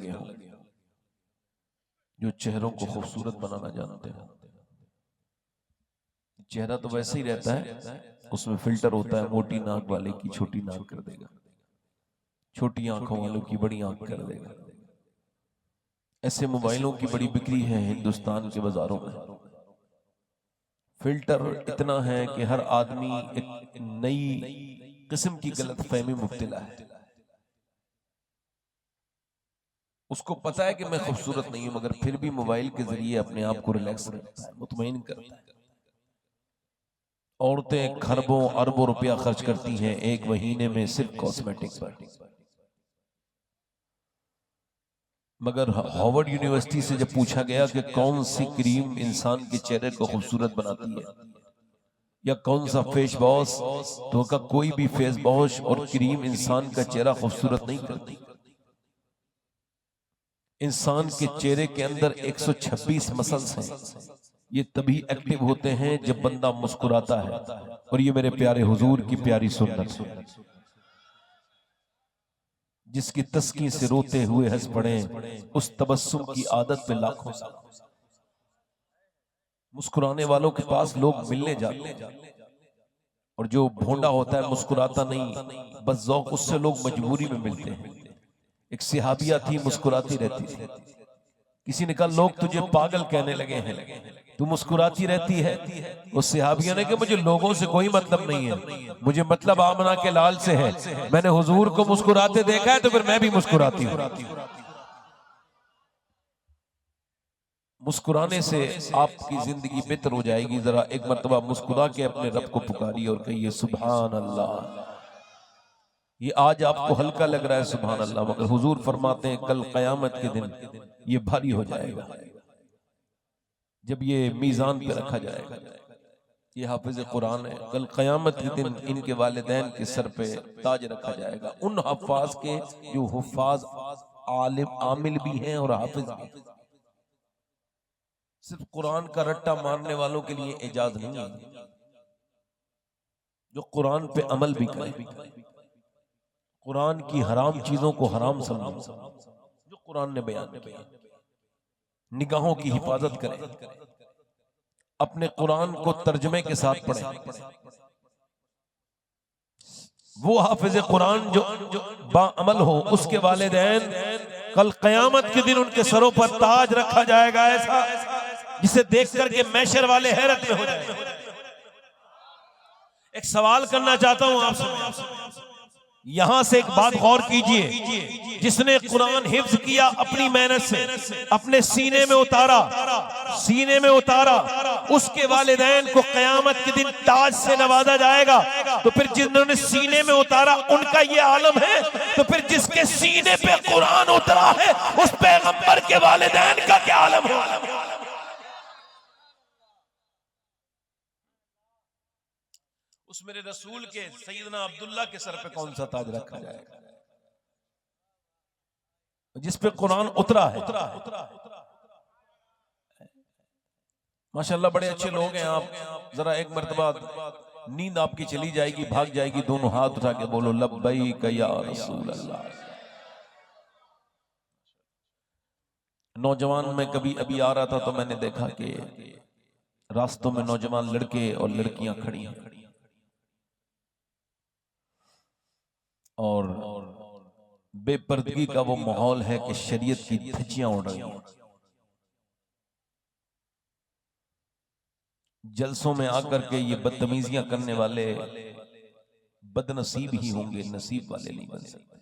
लगे हों जो चेहरों को खूबसूरत बनाना जानते हैं। चेहरा तो वैसे ही रहता है, उसमें फिल्टर होता है। मोटी नाक वाले की छोटी नाक कर देगा, छोटी आंखों वालों की बड़ी आंख कर देगा। ऐसे मोबाइलों की बड़ी बिक्री है हिंदुस्तान के बाजारों में। फिल्टर इतना है कि हर आदमी एक नई किस्म की गलतफहमी मुब्तला है। उसको पता है कि मैं खूबसूरत नहीं हूं, मगर फिर भी मोबाइल के जरिए अपने आप को रिलैक्स करता है, मुतमईन करता है। औरतें खरबों अरबों रुपया खर्च करती हैं एक महीने में सिर्फ कॉस्मेटिक पर। मगर हार्वर्ड यूनिवर्सिटी से जब पूछा गया कि कौन सी क्रीम इंसान के चेहरे को खूबसूरत बनाती है या कौन सा फेस वॉश, तो का कोई भी फेस वॉश और क्रीम इंसान का चेहरा खूबसूरत नहीं करती। इंसान के चेहरे के अंदर 126 मसल्स हैं। ये तभी एक्टिव होते हैं जब बंदा मुस्कुराता है, और ये मेरे प्यारे हुजूर की प्यारी सुन्नत है। जिसकी तस्की से रोते हुए हंस पड़े, उस तबस्सुम की आदत पे लाखों साल। मुस्कुराने वालों के पास लोग मिलने जाते हैं, और जो भोंडा होता है मुस्कुराता नहीं, बस ज़ौक, उससे लोग मजबूरी में मिलते हैं। एक सिहाबिया थी, मुस्कुराती रहती थी। किसी ने कहा लोग तुझे पागल कहने लगे हैं, तू मुस्कुराती रहती है। उस सिहाबिया ने कहा मुझे लोगों से कोई मतलब नहीं है, मुझे मतलब आमना के लाल से है। मैंने हुजूर को मुस्कुराते देखा है तो फिर मैं भी मुस्कुराती हूँ। मुस्कुराने से आपकी जिंदगी बेहतर हो जाएगी। जरा एक मर्तबा मुस्कुरा के अपने रब को पुकारिए और कहिए सुभान अल्लाह। ये आज आपको हल्का लग रहा है सुभान अल्लाह, मगर हुजूर फरमाते हैं कल कयामत के दिन ये भारी हो जाएगा। जब ये मीजान पे रखा जाएगा, ये हाफिज कुरान है, कल कयामत के दिन इनके वालिदैन के सर पे ताज रखा जाएगा। उन हफ्फाज के जो हुफ्फाज आलिम आमिल भी हैं और हाफिज भी। सिर्फ कुरान का रट्टा मारने वालों के लिए एजाज नहीं है, जो कुरान पे अमल भी करें, कुरान की हराम चीजों को हराम समझें जो कुरान ने बयान किया, निगाहों की हिफाजत करें, अपने कुरान को तर्जमे के साथ पढ़ें। वो हाफिज कुरान जो बाअमल हो, उसके वालिदैन कल कयामत के दिन उनके सरों पर ताज रखा जाएगा, ऐसा जिसे देख करके मैशर वाले हैरत में हो जाएंगे। एक सवाल करना चाहता हूं आपसे, यहां से एक बात गौर कीजिए। जिसने कुरान हिफ्ज किया अपनी मेहनत से, अपने सीने में उतारा, उसके वालिदैन को कयामत के दिन ताज से नवाजा जाएगा। तो फिर जिन्होंने सीने में उतारा उनका ये आलम है, तो फिर जिसके सीने पे कुरान उतरा है उस पैगंबर के वालिदैन का क्या आलम है? उस मेरे रसूल के सैयदना अब्दुल्ला के सर पे कौन सा ताज रखा जाएगा जिस पे कुरान उतरा है? माशाल्लाह बड़े अच्छे लोग हैं आप। जरा एक मर्तबा नींद आपकी चली जाएगी, भाग जाएगी, दोनों हाथ उठा के बोलो लब्बैक या रसूल अल्लाह। नौजवान में कभी अभी आ रहा था तो मैंने देखा कि रास्तों में नौजवान लड़के और लड़कियां खड़ी हैं, और बेपर्दगी का वो माहौल है कि शरीयत की धज्जियां उड़ रही हैं। जलसों में आकर के ये बदतमीजियां करने वाले बदनसीब ही होंगे, नसीब वाले नहीं बन सकते।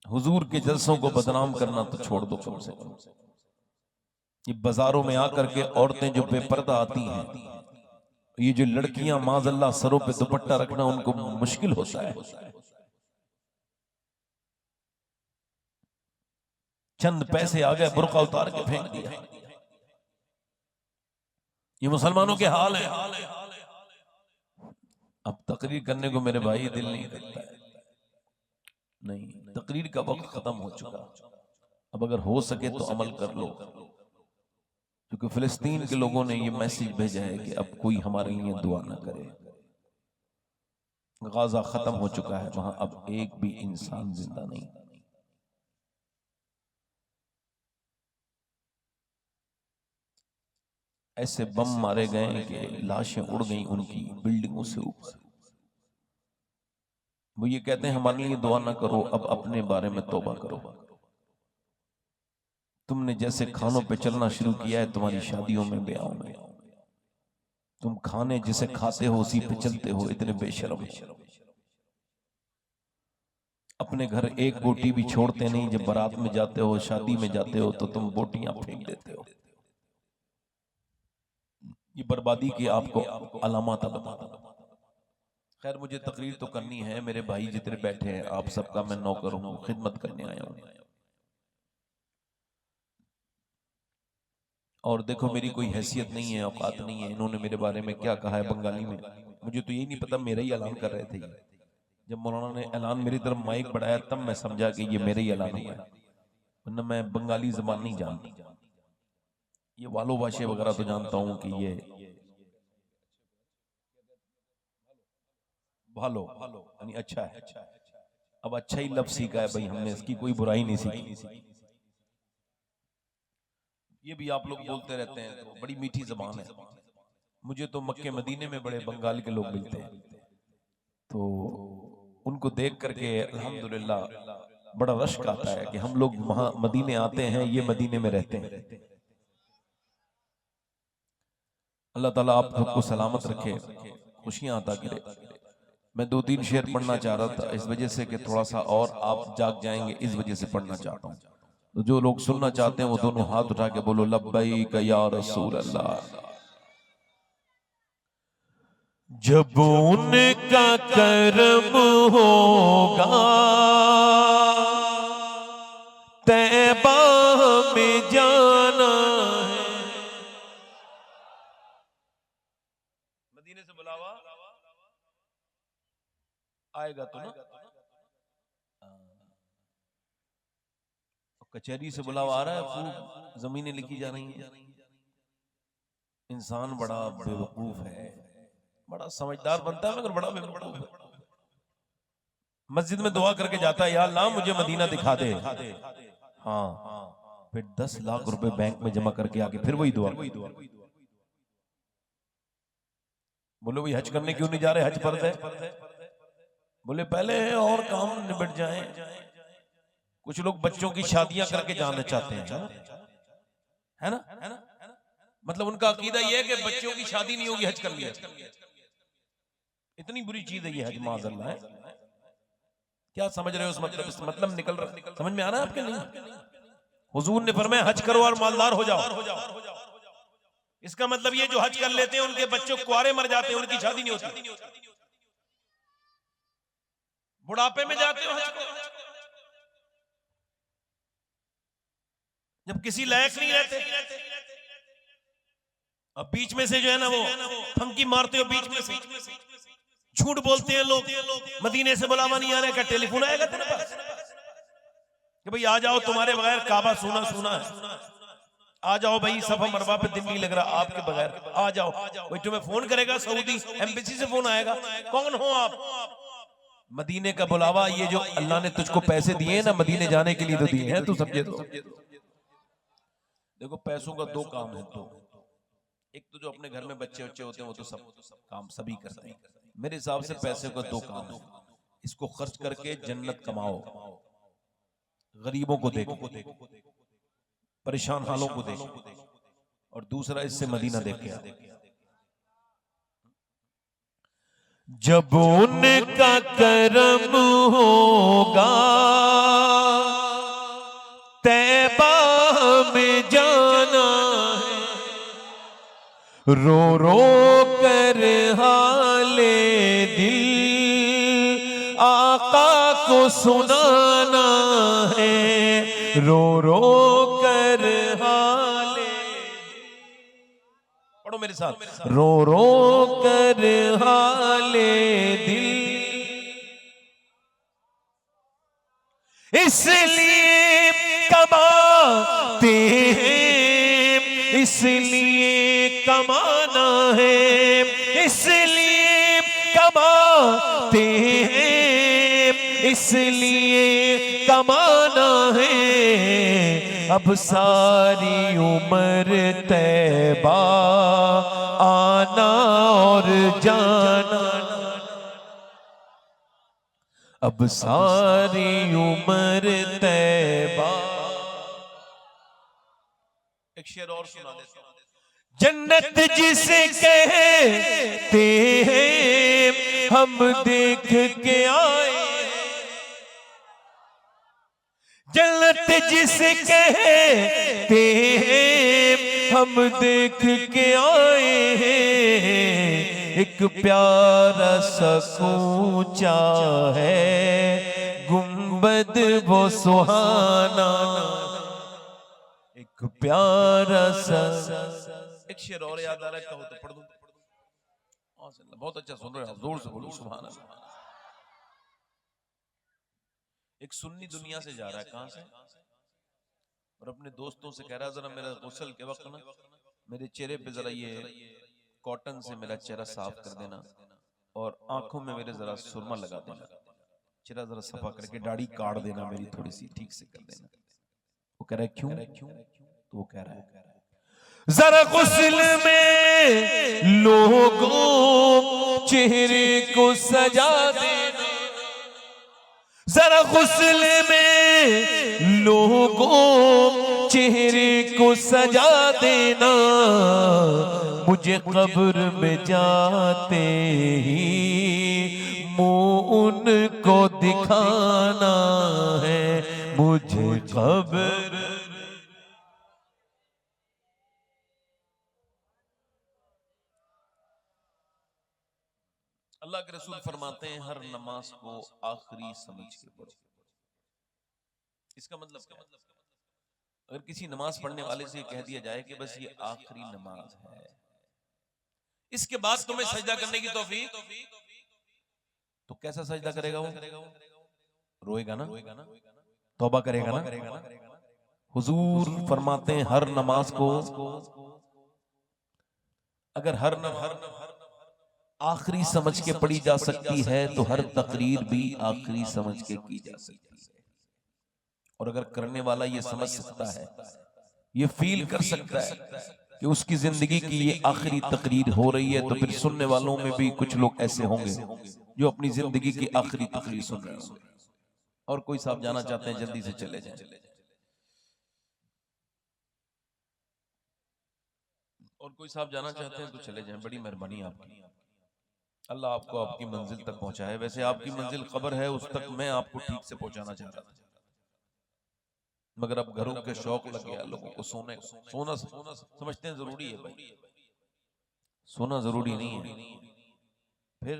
हुजूर के जलसों को बदनाम करना तो छोड़ दो कम से कम। ये बाजारों में आकर के औरतें जो बेपर्दा आती हैं, ये जो लड़कियां माज़अल्लाह सरों पे दुपट्टा रखना उनको मुश्किल होता है। चंद पैसे आ गए, बुर्का उतार के फेंक दिया। ये मुसलमानों के हाल है। अब तकरीर करने को मेरे भाई दिल नहीं करता है, नहीं, तकरीर का वक्त खत्म हो चुका। अब अगर हो सके तो अमल कर लो, क्योंकि फिलिस्तीन के लोगों ने ये मैसेज भेजा है कि अब कोई हमारे लिए दुआ ना करे। गाजा खत्म हो चुका है, वहां अब एक भी इंसान जिंदा नहीं। ऐसे बम मारे गए कि लाशें उड़ गई उनकी बिल्डिंगों से ऊपर। वो ये कहते हैं हमारे लिए दुआ ना करो, अब अपने बारे में तौबा करो। तुमने जैसे खानों पे चलना शुरू किया है, तुम्हारी शादियों में, ब्याहों में, तुम खाने जिसे खाते हो उसी पे चलते हो। इतने बेशर्म। अपने घर एक बोटी भी छोड़ते नहीं। जब बारात में जाते हो, शादी में जाते हो, तो तुम बोटियां फेंक देते हो। ये बर्बादी की आपको अलामत बताता। खैर, मुझे तकरीर तो करनी है। मेरे भाई जितने बैठे हैं, आप सबका मैं नौकर हूं, खिदमत करने आया हूं। और देखो, मेरी कोई हैसियत नहीं है, औकात नहीं है। इन्होंने मेरे बारे में क्या कहा है बंगाली में, मुझे तो यही नहीं पता। मेरा ही ऐलान कर रहे थे। जब मौलाना ने ऐलान मेरी तरफ माइक बढ़ाया, तब मैं समझा कि ये मेरा ही ऐलान हुआ है, वरना मैं बंगाली जबान नहीं जानता। ये वालो भाषे वगैरह तो जानता हूं कि ये भालो यानी अच्छा है। अब अच्छा ही लफ्ज़ सीखा है भाई हमने, इसकी कोई बुराई नहीं सीखी। ये भी आप लोग बोलते रहते हैं, तो बड़ी मीठी जबान है। मुझे तो मक्के मदीने में बड़े बंगाल के लोग मिलते हैं, तो उनको देख करके अल्हम्दुलिल्लाह बड़ा रश्क आता है कि हम लोग वहां मदीने आते हैं, ये मदीने में रहते हैं। अल्लाह ताला आप सबको सलामत रखे, खुशियां अता करे। मैं 2-3 शेर पढ़ना चाह रहा था, इस वजह से कि थोड़ा सा और आप जाग जाएंगे, इस वजह से पढ़ना चाहता हूँ। तो जो लोग सुनना चाहते हैं वो दोनों हाथ उठा के बोलो लब्बैक या रसूल अल्लाह। जब उनका करम होगा तैबा में जाना है। मदीने से बुलावा आएगा तो ना, कचहरी से बुलावा आ रहा है, खूब जमीनें लिखी जा रही हैं। इंसान बड़ा बेवकूफ है, बड़ा समझदार बनता है मगर बड़ा बेवकूफ है। मस्जिद में दुआ करके जाता है, या अल्लाह मुझे मदीना दिखा दे। हाँ, फिर 10 लाख रुपए बैंक में जमा करके आके फिर वही दुआ। बोले वही हज करने क्यों नहीं जा रहे, हज फर्ज है। बोले पहले और काम निबट जाए। कुछ लोग बच्चों की शादियां करके जाना चाहते हैं, है ना। मतलब उनका अकीदा यह है कि बच्चों की शादी नहीं होगी, हज कर लिया। इतनी बुरी चीज है ये हज, माज़अल्लाह है। क्या समझ रहे हो उस मतलब, इस मतलब निकल रहा, समझ में आ रहा है आपके? नहीं। हुजूर ने फरमाया हज करो और मालदार हो जाओ। इसका मतलब ये जो हज कर लेते हैं उनके बच्चों कुआरे मर जाते हैं, उनकी शादी नहीं होती। बुढ़ापे में जाते हो हज को, जब किसी लायक नहीं रहते। अब बीच में से जो है ना वो फंकी मारते हो, बीच में से झूठ बोलते हैं लोग। मदीने से बुलावा नहीं आ रहा है, क्या टेलीफोन आएगा तेरे पास कि भाई आ जाओ, तुम्हारे बगैर काबा सूना सूना है, आ जाओ भाई, सफा मरवा पे दिन नहीं लग रहा आपके बगैर, आ जाओ। भाई तुम्हें फोन करेगा, सऊदी एम्बेसी से फोन आएगा, कौन हो आप? मदीने का बुलावा, ये जो अल्लाह ने तुझको पैसे दिए ना मदीने जाने के लिए तो दिए हैं, तू समझे तो। देखो पैसों का दो काम है, तो एक तो जो अपने घर में बच्चे बच्चे होते हैं वो तो सब काम सभी करते हैं। मेरे हिसाब से पैसे का दो काम है, इसको खर्च करके जन्नत कमाओ, गरीबों को देखो, परेशान हालों को देखो, और दूसरा इससे मदीना देखे। जब उनका करम होगा तैबा में जाना है, रो रो कर हाले दिल आका को सुनाना है, रो रो कर हाले। पढ़ो मेरे साथ, रो रो कर हाले दिल, इसलिए कमाते हैं, इसलिए कमाना है, इसलिए कमाते हैं इसलिए कमाना है, अब सारी उम्र तैबा आना और जाना, अब सारी उम्र तैबा। एक शेर और सुना देता हूं। जन्नत जिसे कहते हैं हम देख के आए, जन्नत जिसे कहते हैं हम देख के आए हैं, एक प्यारा सा ऊंचा है गुंबद वो सुहाना, एक प्यारा सा। एक शेर और याद आ रहा है, कहो तो पढ़ दूं। बहुत अच्छा सुन रहे हो, जोर से बोलो सुभान अल्लाह। एक सुन्नी दुनिया से जा रहा है, कहां से, और अपने दोस्तों से कह रहा है जरा मेरा गुस्ल के वक्त ना मेरे चेहरे पे जरा ये कॉटन से मेरा चेहरा साफ कर देना और आंखों में मेरे जरा सुरमा लगा देना, चेहरा जरा सफा करके दाढ़ी काट देना मेरी थोड़ी सी ठीक से कर देना। वो कह रहा है क्यों? तो वो कह रहा है जरा गुस्ल में लोगों चेहरे को सजा देना, जरा गुस्ल में लोगों चेहरे को सजा देना, मुझे कब्र में जाते ही मुंह उनको दिखाना है, मुझे कब्र। अल्लाह के रसूल फरमाते हैं हर नमाज को आखिरी समझ के पढ़ो। इसका मतलब क्या है? अगर किसी नमाज पढ़ने वाले से कह दिया जाए कि बस ये आखिरी नमाज है, इसके बाद तुम्हें सजदा करने की तौफीक, तो कैसा सजदा करेगा वो? रोएगा ना, तौबा करेगा ना। हुजूर फरमाते हैं हर नमाज को अगर हर आखिरी समझ के पढ़ी जा सकती है तो हर तकरीर भी आखिरी समझ के की जा सकती है। और अगर करने वाला ये समझ सकता है, ये फील कर सकता है कि उसकी जिंदगी की ये आखिरी तकरीर हो रही है, तो फिर सुनने वालों में भी कुछ लोग ऐसे होंगे जो अपनी जिंदगी की आखिरी तकरीर सुन रहे होंगे। और कोई साहब जाना चाहते हैं जल्दी से चले जाएं, और कोई साहब जाना चाहते हैं तो चले जाएं। बड़ी मेहरबानी आपकी, अल्लाह आपको आपकी मंजिल तक पहुंचाए। वैसे आपकी मंजिल कब्र है, उस तक मैं आपको ठीक से पहुंचाना चाह रहा था, मगर अब घरों के शौक लग गया लोगों को। सोना समझते हैं जरूरी है भाई, सोना जरूरी नहीं है। फिर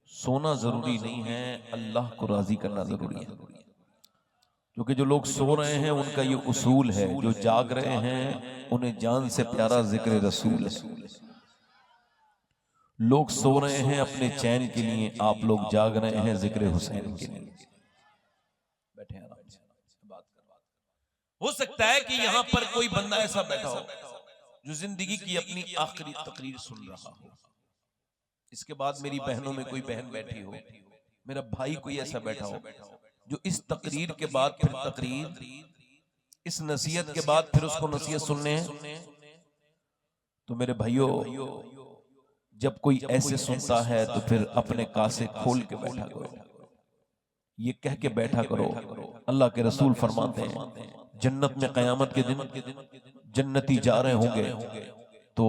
सोना जरूरी नहीं है, अल्लाह को राजी करना जरूरी है। क्योंकि जो लोग सो रहे हैं उनका ये उसूल है, जो जाग रहे हैं उन्हें जान से प्यारा जिक्र रसूल है। लोग सो रहे हैं अपने चैन के लिए, आप लोग जाग रहे हैं जिक्र हुसैन के लिए। बैठे आराम से बात कर। हो सकता है कि यहाँ पर कोई बंदा ऐसा बैठा हो जो जिंदगी की अपनी आखिरी तकरीर सुन रहा हो। इसके बाद मेरी बहनों में कोई बहन बैठी हो, मेरा भाई कोई ऐसा बैठा हो जो इस तकरीर के बाद फिर तकरीर, इस नसीहत के बाद फिर उसको नसीहत सुनने। तो मेरे भाइयों, जब कोई ऐसे सुनता है तो फिर अपने कासे खोल के बैठा करो, ये कह के बैठा करो। अल्लाह के रसूल फरमाते हैं जन्नत में कयामत के दिन जन्नती जा रहे होंगे, तो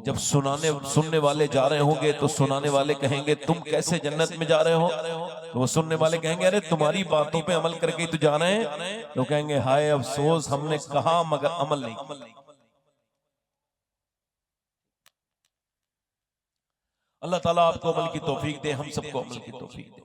जब सुनने वाले जा रहे होंगे तो सुनाने वाले कहेंगे तुम कैसे जन्नत में जा रहे हो? तो वो सुनने वाले कहेंगे अरे तुम्हारी बातों पे अमल करके ही तो जा रहे हैं। तो कहेंगे हाय अफसोस, हमने कहा मगर अमल नहीं। अल्लाह ताला आपको अमल की तौफीक दे, हम सबको अमल की तौफीक दे।